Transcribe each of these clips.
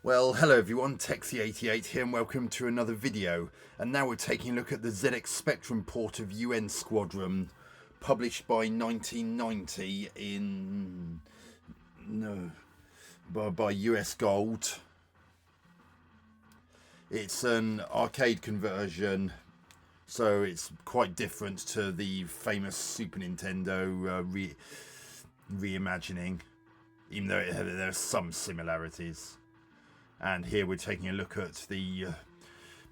Well, hello everyone, Texie88 here and welcome to another video. And now we're taking a look at the ZX Spectrum port of UN Squadron, published by 1990 by US Gold. It's an arcade conversion, so it's quite different to the famous Super Nintendo reimagining, even though there are some similarities. And here we're taking a look at the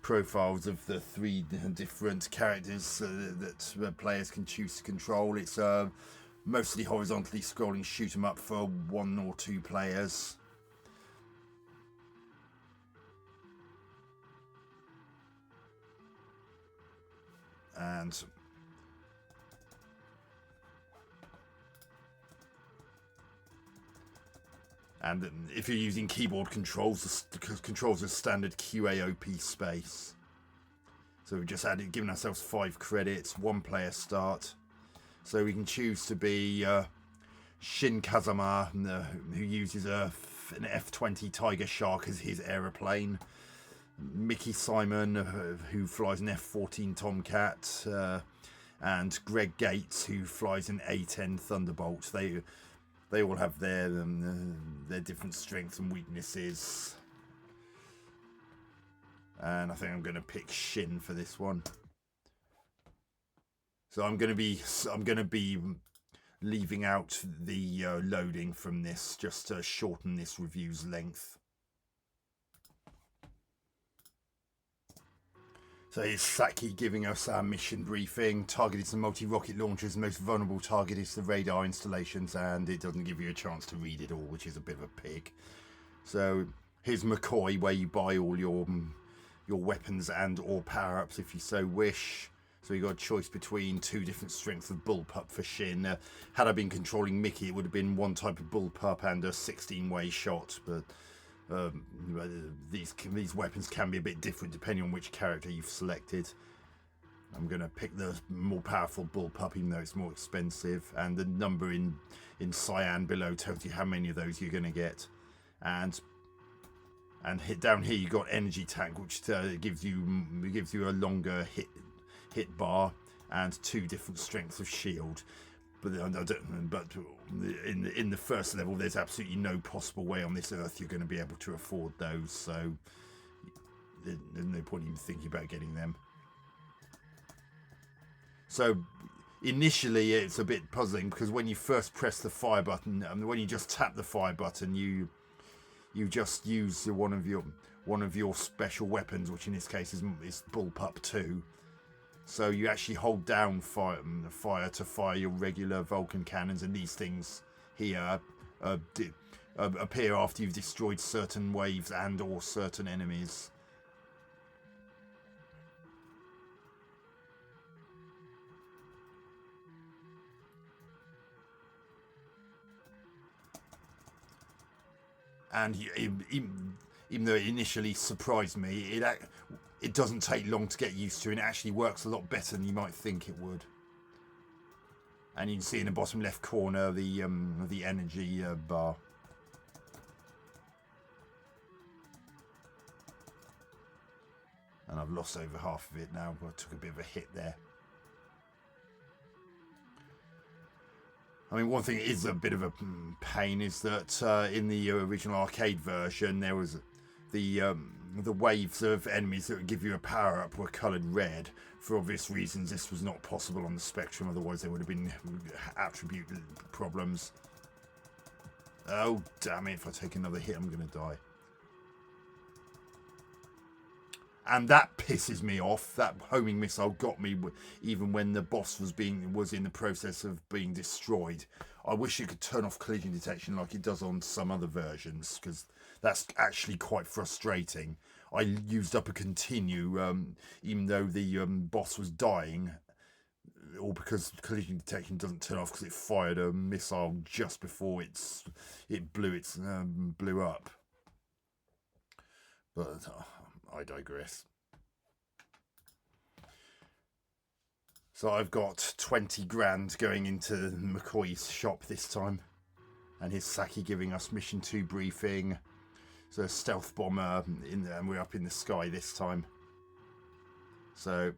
profiles of the three different characters that players can choose to control. It's mostly horizontally scrolling shoot 'em up for 1 or 2 players. And if you're using keyboard controls, the controls are standard QAOP space. So we've just given ourselves 5 credits, 1 player start. So we can choose to be Shin Kazama, who uses an F-20 Tiger Shark as his aeroplane. Mickey Simon, who flies an F-14 Tomcat. And Greg Gates, who flies an A-10 Thunderbolt. They all have their different strengths and weaknesses, and I think I'm going to pick Shin for this one. So I'm going to be leaving out the loading from this just to shorten this review's length. So here's Saki giving us our mission briefing. Target is the multi-rocket launchers. Most vulnerable target is the radar installations, and it doesn't give you a chance to read it all, which is a bit of a pig. So here's McCoy, where you buy all your weapons and or power-ups if you so wish. So you got a choice between 2 different strengths of bullpup for Shin. Had I been controlling Mickey, it would have been 1 type of bullpup and a 16-way shot, but these weapons can be a bit different depending on which character you've selected. I'm going to pick the more powerful bullpup, even though it's more expensive, and the number in cyan below tells you how many of those you're going to get. And down here you got energy tank, which gives you a longer hit bar and 2 different strengths of shield. But in the first level, there's absolutely no possible way on this earth you're going to be able to afford those. So there's no point even thinking about getting them. So initially, it's a bit puzzling because when you first press the fire button, when you just tap the fire button, you just use one of your special weapons, which in this case is Bullpup 2. So you actually hold down fire to fire your regular Vulcan cannons, and these things here appear after you've destroyed certain waves and or certain enemies. And even though it initially surprised me, it doesn't take long to get used to, and it actually works a lot better than you might think it would. And you can see in the bottom left corner the energy bar. And I've lost over half of it now, but I took a bit of a hit there. I mean, one thing that is a bit of a pain is that in the original arcade version, there was the waves of enemies that would give you a power-up were coloured red. For obvious reasons, this was not possible on the Spectrum, otherwise there would have been attribute problems. Oh, damn it, if I take another hit, I'm going to die. And that pisses me off. That homing missile got me even when the boss was in the process of being destroyed. I wish it could turn off collision detection like it does on some other versions, because that's actually quite frustrating. I used up a continue, even though the boss was dying, all because collision detection doesn't turn off because it fired a missile just before it blew up. But I digress. So I've got 20 grand going into McCoy's shop this time. And here's Saki giving us mission 2 briefing. So a stealth bomber in there, and we're up in the sky this time. So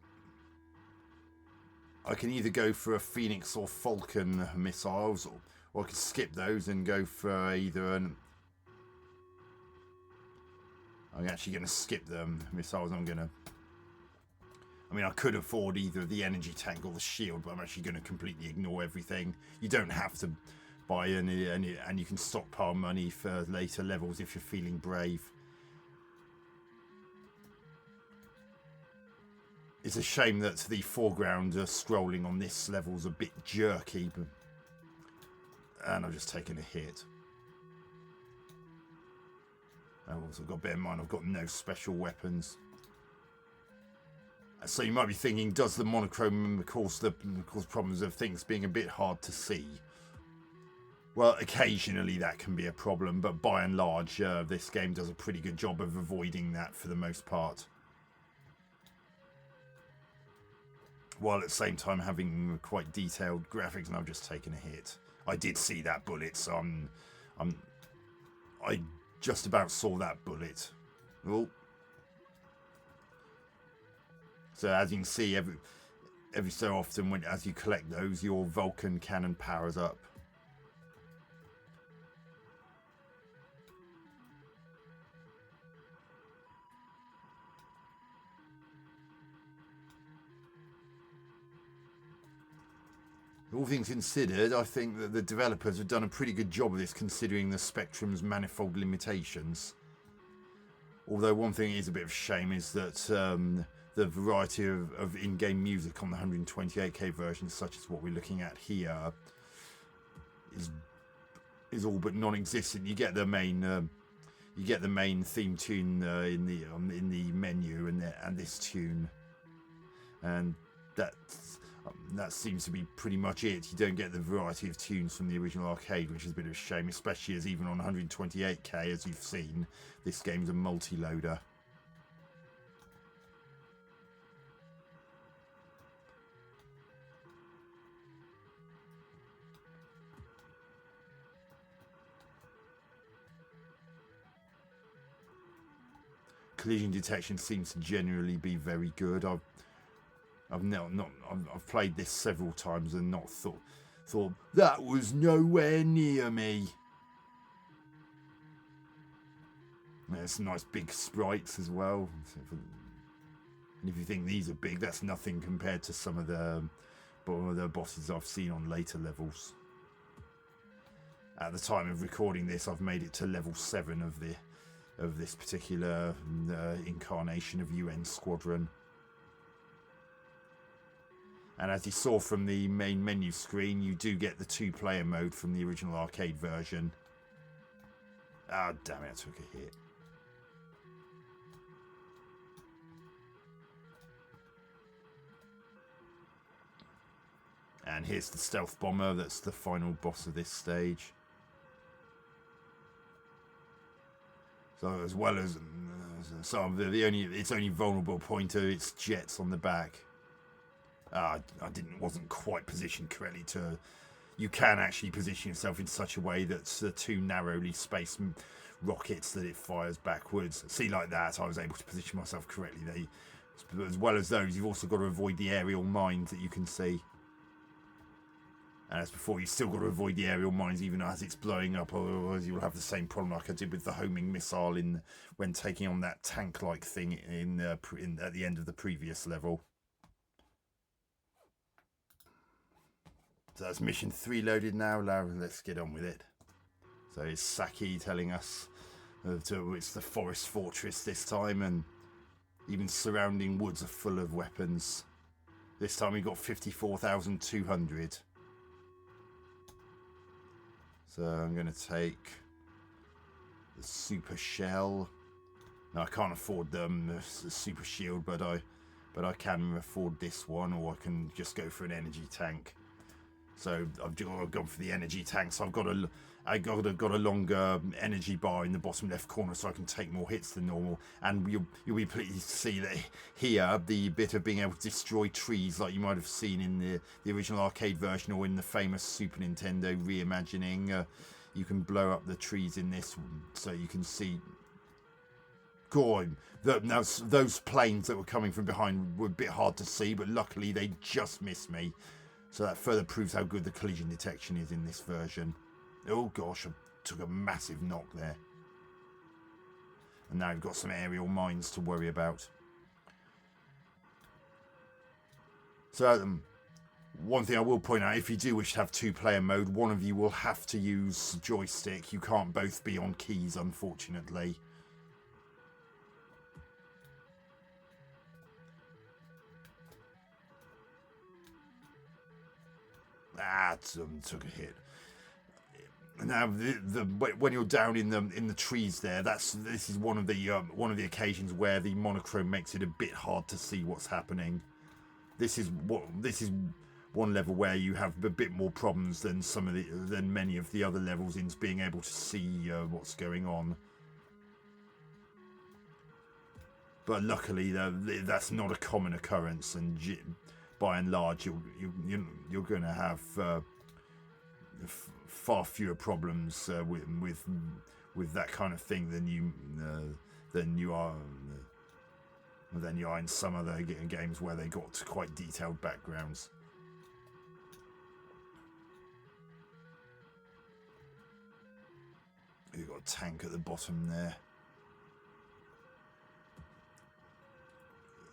I can either go for a Phoenix or Falcon missiles, or I can skip those and go for either an... I'm actually going to skip them missiles. I mean, I could afford either the energy tank or the shield, but I'm actually going to completely ignore everything. You don't have to buy any, and you can stockpile money for later levels if you're feeling brave. It's a shame that the foreground scrolling on this level's a bit jerky, and I've just taken a hit. I've also got to bear in mind I've got no special weapons. So you might be thinking, does the monochrome cause problems of things being a bit hard to see? Well, occasionally that can be a problem, but by and large, this game does a pretty good job of avoiding that for the most part. While at the same time having quite detailed graphics, and I've just taken a hit. I did see that bullet, so I just about saw that bullet. Oh. So as you can see, every so often, as you collect those, your Vulcan cannon powers up. All things considered, I think that the developers have done a pretty good job of this, considering the Spectrum's manifold limitations. Although one thing is a bit of a shame is that the variety of in-game music on the 128k version, such as what we're looking at here, is all but non-existent. You get the main theme tune in the menu, and this tune, and that seems to be pretty much it. You don't get the variety of tunes from the original arcade, which is a bit of a shame, especially as even on 128k, as you've seen, this game's a multi-loader. Collision detection seems to generally be very good. I've played this several times and not thought that was nowhere near me. There's some nice big sprites as well. And if you think these are big, that's nothing compared to some of the bosses I've seen on later levels. At the time of recording this, I've made it to level 7 of this particular incarnation of UN Squadron. And as you saw from the main menu screen, you do get the 2-player mode from the original arcade version. Ah, damn it, I took a hit. And here's the stealth bomber, that's the final boss of this stage. So as well as its only vulnerable point are its jets on the back. I wasn't quite positioned correctly to... You can actually position yourself in such a way that the 2 narrowly spaced rockets that it fires backwards. See, like that, I was able to position myself correctly. As well as those, you've also got to avoid the aerial mines that you can see. And as before, you've still got to avoid the aerial mines even as it's blowing up, otherwise you'll have the same problem like I did with the homing missile when taking on that tank-like thing at the end of the previous level. So that's mission 3 loaded now. Let's get on with it. So it's Saki telling us it's the forest fortress this time, and even surrounding woods are full of weapons. This time we got 54,200. So I'm going to take the super shell. Now I can't afford the super shield, but I can afford this one, or I can just go for an energy tank. So I've gone for the energy tank. So I've got a longer energy bar in the bottom left corner, so I can take more hits than normal. And you'll be pleased to see that here the bit of being able to destroy trees, like you might have seen in the original arcade version or in the famous Super Nintendo reimagining. You can blow up the trees in this, so you can see God, those planes that were coming from behind were a bit hard to see, but luckily they just missed me. So that further proves how good the collision detection is in this version. Oh gosh, I took a massive knock there. And now we've got some aerial mines to worry about. So one thing I will point out, if you do wish to have two-player mode, one of you will have to use joystick. You can't both be on keys, unfortunately. That took a hit. Now, when you're down in the trees there, this is one of the occasions where the monochrome makes it a bit hard to see what's happening. This is one level where you have a bit more problems than many of the other levels in being able to see what's going on. But luckily, that's not a common occurrence, and by and large, you're going to have far fewer problems with that kind of thing than you are in some other games where they got quite detailed backgrounds. You've got a tank at the bottom there.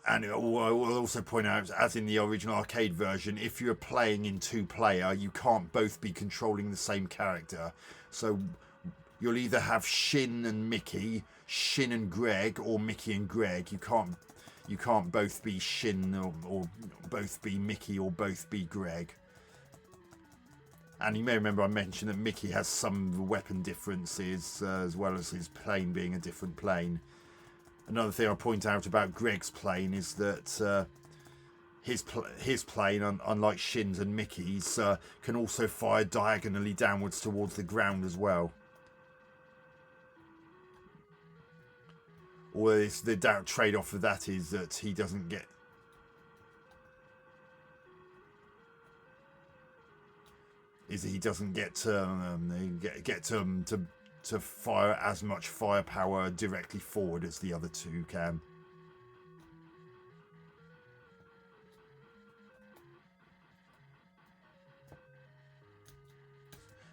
And I will also point out, as in the original arcade version, if you're playing in two-player, you can't both be controlling the same character. So you'll either have Shin and Mickey, Shin and Greg, or Mickey and Greg. You can't both be Shin or both be Mickey or both be Greg. And you may remember I mentioned that Mickey has some weapon differences, as well as his plane being a different plane. Another thing I'll point out about Greg's plane is that his plane, unlike Shin's and Mickey's, can also fire diagonally downwards towards the ground as well. Although the trade-off of that is that he doesn't get... to fire as much firepower directly forward as the other two can.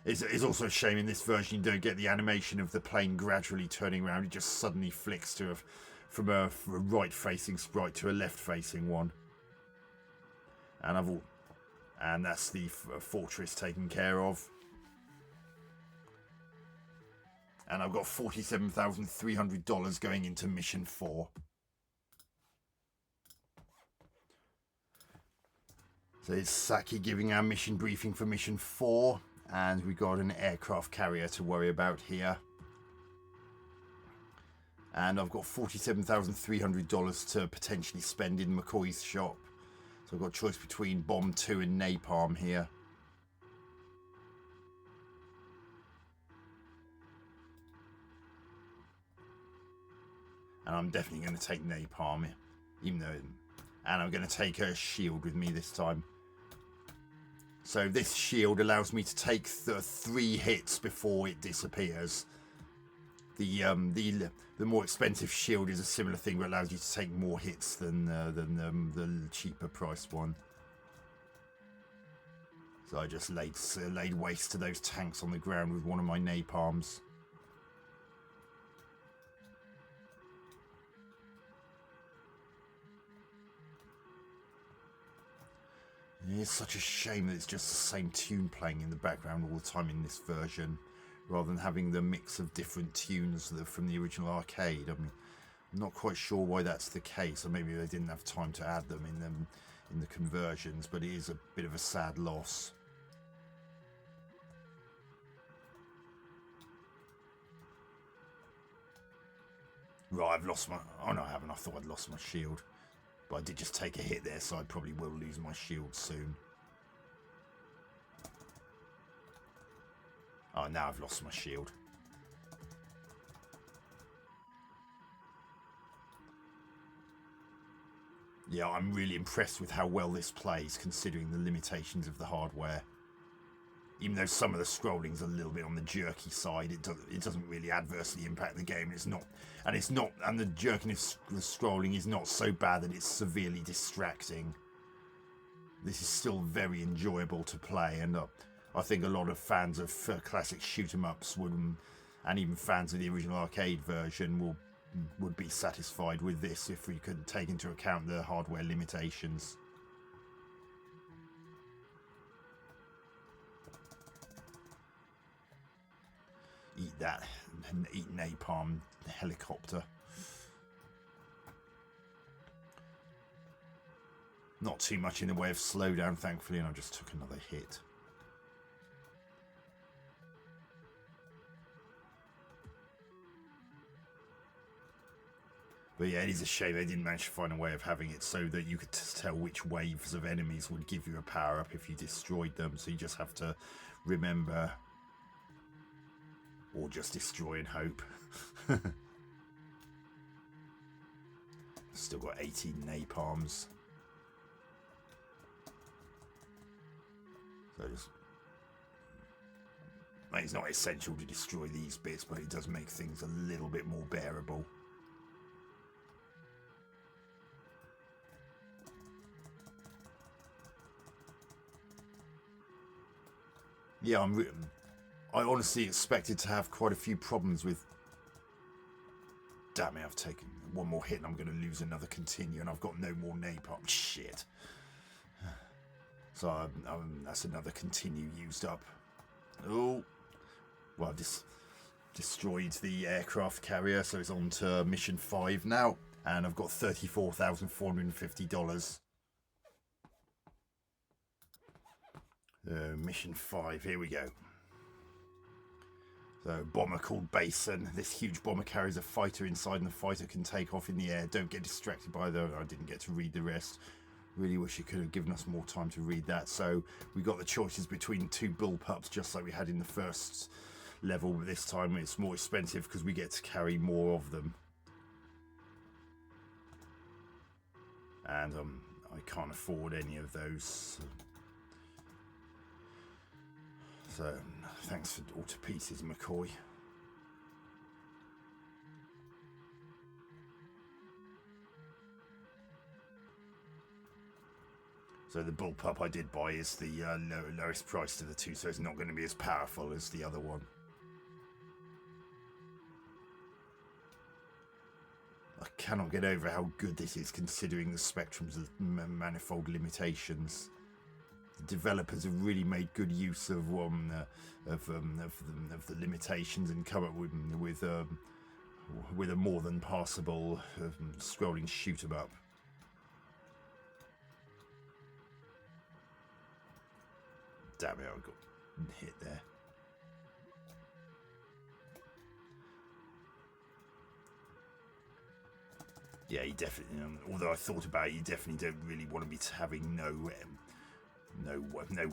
It's also a shame in this version you don't get the animation of the plane gradually turning around. It just suddenly flicks from a right-facing sprite to a left-facing one. And that's the fortress taken care of. And I've got $47,300 going into Mission 4. So it's Saki giving our mission briefing for Mission 4. And we've got an aircraft carrier to worry about here. And I've got $47,300 to potentially spend in McCoy's shop. So I've got a choice between Bomb 2 and Napalm here. And I'm definitely going to take Napalm, and I'm going to take a shield with me this time. So this shield allows me to take 3 hits before it disappears. The more expensive shield is a similar thing, but allows you to take more hits than the cheaper priced one. So I just laid waste to those tanks on the ground with one of my napalms. It's such a shame that it's just the same tune playing in the background all the time in this version, rather than having the mix of different tunes from the original arcade. I mean, I'm not quite sure why that's the case, or maybe they didn't have time to add them in the conversions, but it is a bit of a sad loss. Right, I've lost my... Oh no, I haven't. I thought I'd lost my shield. But I did just take a hit there, so I probably will lose my shield soon. Oh, now I've lost my shield. Yeah, I'm really impressed with how well this plays, considering the limitations of the hardware. Even though some of the scrolling's a little bit on the jerky side, it doesn't really adversely impact the game. And the jerkiness, the scrolling is not so bad that it's severely distracting. This is still very enjoyable to play, and I think a lot of fans of classic shoot 'em ups and even fans of the original arcade version would be satisfied with this if we could take into account the hardware limitations. Eat that, eat napalm helicopter. Not too much in the way of slowdown, thankfully, and I just took another hit. But yeah, it is a shame they didn't manage to find a way of having it so that you could tell which waves of enemies would give you a power-up if you destroyed them. So you just have to remember, or just destroy and hope. Still got 18 napalms. So it's not essential to destroy these bits, but it does make things a little bit more bearable. Yeah, I honestly expected to have quite a few problems with... Damn it, I've taken one more hit and I'm going to lose another continue, and I've got no more napalm. Shit. So that's another continue used up. Oh, well, I've just destroyed the aircraft carrier, so it's on to mission 5 now, and I've got $34,450. Mission 5, here we go. So, bomber called Basin. This huge bomber carries a fighter inside, and the fighter can take off in the air. Don't get distracted by I didn't get to read the rest. Really wish it could have given us more time to read that. So we got the choices between 2 bullpups, just like we had in the first level, but this time it's more expensive because we get to carry more of them. And I can't afford any of those. So thanks for all to pieces, McCoy. So the bullpup I did buy is the lowest price of the 2, so it's not going to be as powerful as the other one. I cannot get over how good this is, considering the spectrum's manifold limitations. The developers have really made good use of the limitations and come up with a more than passable scrolling shoot 'em up. Damn it, I got hit there. Yeah, you definitely. Although I thought about it, you definitely don't really want to be having no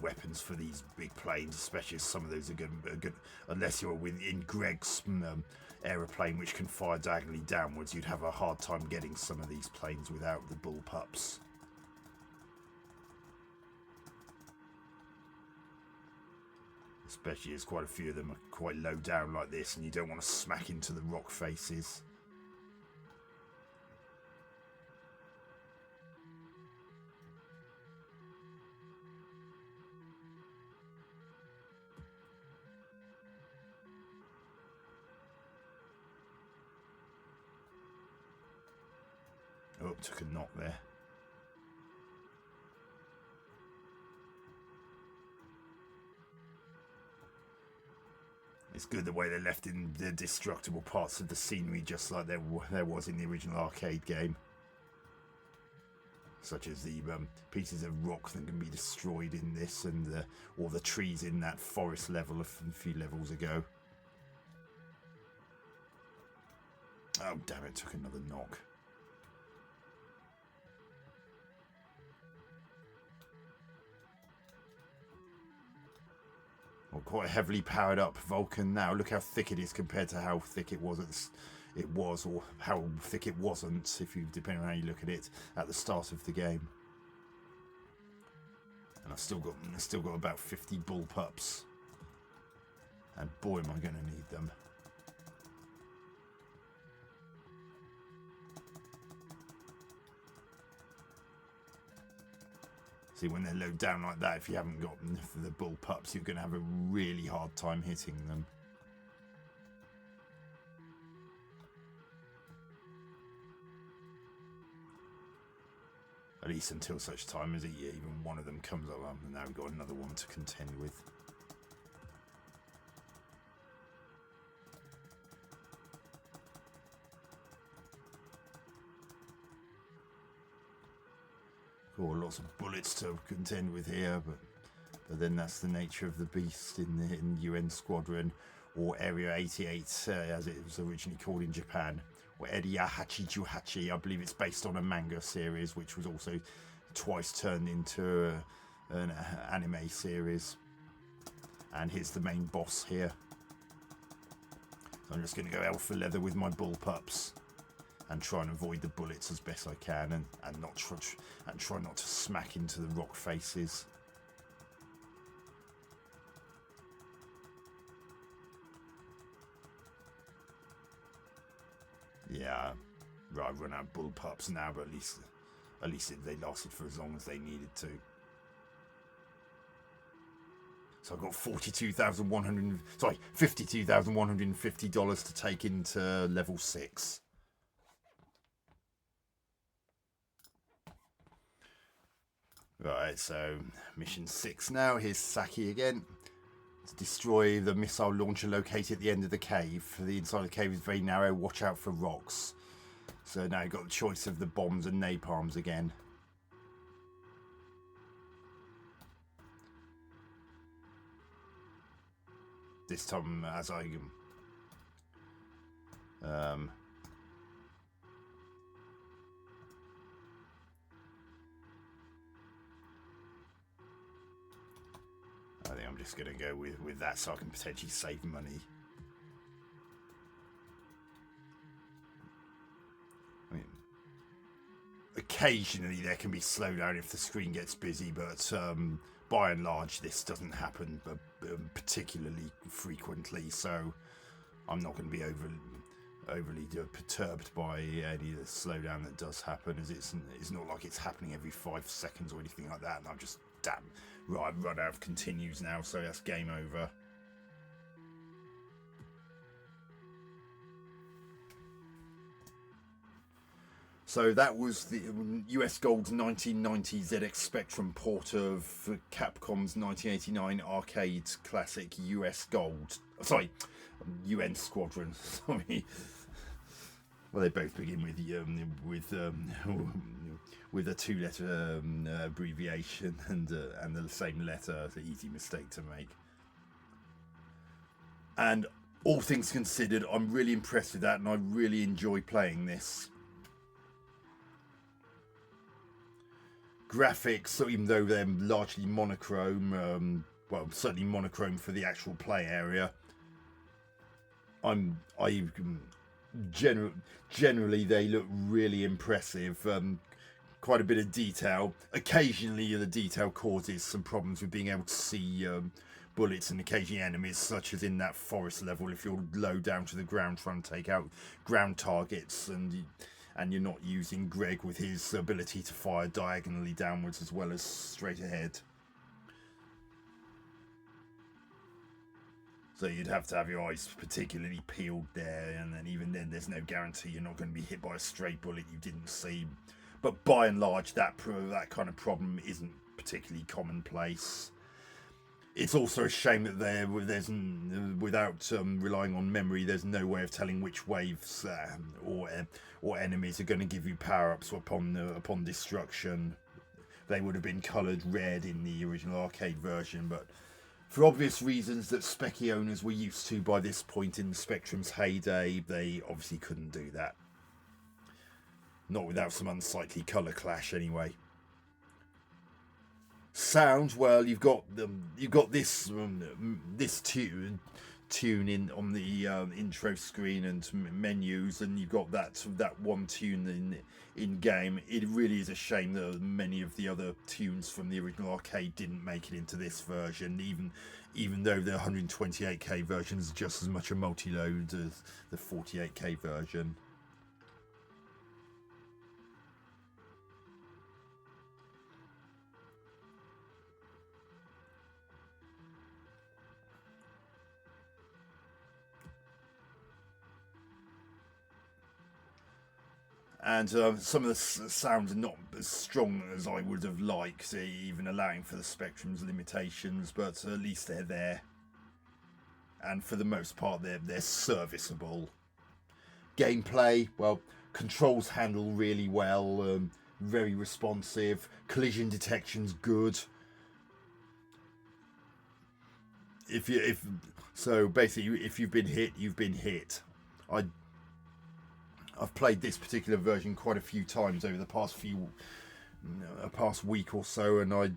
weapons for these big planes, especially as some of those are good. Unless you're in Greg's aeroplane, which can fire diagonally downwards, you'd have a hard time getting some of these planes without the bullpups. Especially as quite a few of them are quite low down like this, and you don't want to smack into the rock faces. Oh, took a knock there. It's good the way they left in the destructible parts of the scenery, just like there was in the original arcade game. Such as the pieces of rock that can be destroyed in this, and or the trees in that forest level a few levels ago. Oh damn it, took another knock. Well, quite a heavily powered up Vulcan now. Look how thick it is compared to how thick it was or how thick it wasn't, depending on how you look at it, at the start of the game. And I've still got about 50 bullpups. And boy, am I going to need them. See, when they're low down like that, if you haven't got the bullpups, you're going to have a really hard time hitting them. At least until such time as even one of them comes up, and now we've got another one to contend with. Oh, lots of bullets to contend with here, but then that's the nature of the beast in UN Squadron, or Area 88, as it was originally called in Japan, or Area Hachijuhachi. I believe it's based on a manga series, which was also twice turned into an anime series. And here's the main boss here. So I'm just going to go alpha leather with my bullpups and try and avoid the bullets as best I can, and try not to smack into the rock faces. Yeah, right, I've run out of bullpups now, but at least they lasted for as long as they needed to. So I've got $52,150 to take into level 6. Right, so mission 6 now. Here's Saki again. To destroy the missile launcher located at the end of the cave. The inside of the cave is very narrow. Watch out for rocks. So now you've got the choice of the bombs and napalms again. This time, as I think I'm just going to go with that so I can potentially save money. I mean, occasionally there can be slowdown if the screen gets busy, but by and large this doesn't happen particularly frequently, so I'm not going to be overly perturbed by any of the slowdown that does happen, as it's not like it's happening every 5 seconds or anything like that, and I'm just right, I've run out of continues now, so that's game over. So that was the US Gold's 1990 ZX Spectrum port of Capcom's 1989 arcade classic US Gold. Sorry, UN Squadron. Sorry. Well, they both begin with a 2-letter abbreviation and the same letter. It's an easy mistake to make. And all things considered, I'm really impressed with that, and I really enjoy playing this. Graphics, even though they're largely monochrome, well, certainly monochrome for the actual play area, generally they look really impressive. Quite a bit of detail. Occasionally the detail causes some problems with being able to see bullets and occasionally enemies, such as in that forest level if you're low down to the ground trying to take out ground targets, and you're not using Greg with his ability to fire diagonally downwards as well as straight ahead. So you'd have to have your eyes particularly peeled there, and then even then there's no guarantee you're not going to be hit by a stray bullet you didn't see. But by and large, that kind of problem isn't particularly commonplace. It's also a shame that without relying on memory, there's no way of telling which waves or enemies are going to give you power-ups upon destruction. They would have been coloured red in the original arcade version, but for obvious reasons that Specky owners were used to by this point in Spectrum's heyday, they obviously couldn't do that. Not without some unsightly colour clash, anyway. Sound, well, you've got this tune in on the intro screen and menus, and you've got that one tune in game. It really is a shame that many of the other tunes from the original arcade didn't make it into this version, even though the 128k version is just as much a multi-load as the 48k version. And some of the sounds are not as strong as I would have liked, even allowing for the Spectrum's limitations, but at least they're there. And for the most part, they're serviceable. Gameplay, well, controls handle really well, very responsive. Collision detection's good. So basically, if you've been hit, you've been hit. I've played this particular version quite a few times over the past week or so, and I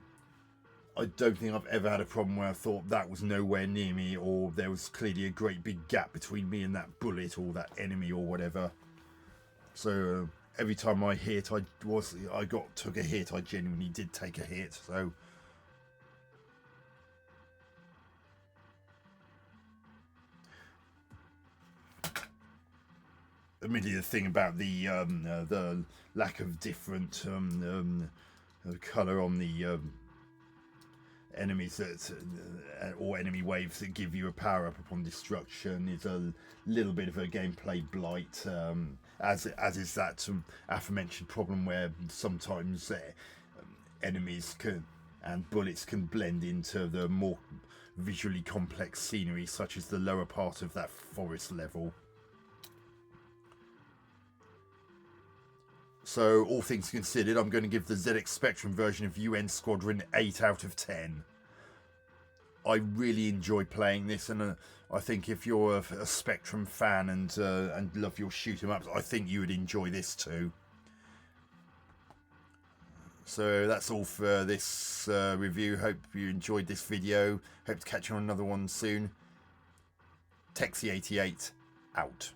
don't think I've ever had a problem where I thought that was nowhere near me, or there was clearly a great big gap between me and that bullet or that enemy or whatever. So every time I hit, took a hit. I genuinely did take a hit. So. Admittedly, the thing about the lack of different colour on the enemies or enemy waves that give you a power up upon destruction is a little bit of a gameplay blight, as is that aforementioned problem where sometimes enemies and bullets can blend into the more visually complex scenery, such as the lower part of that forest level. So, all things considered, I'm going to give the ZX Spectrum version of UN Squadron 8 out of 10. I really enjoy playing this, and I think if you're a Spectrum fan and love your shoot 'em ups, I think you would enjoy this too. So that's all for this review. Hope you enjoyed this video. Hope to catch you on another one soon. Texie88 out.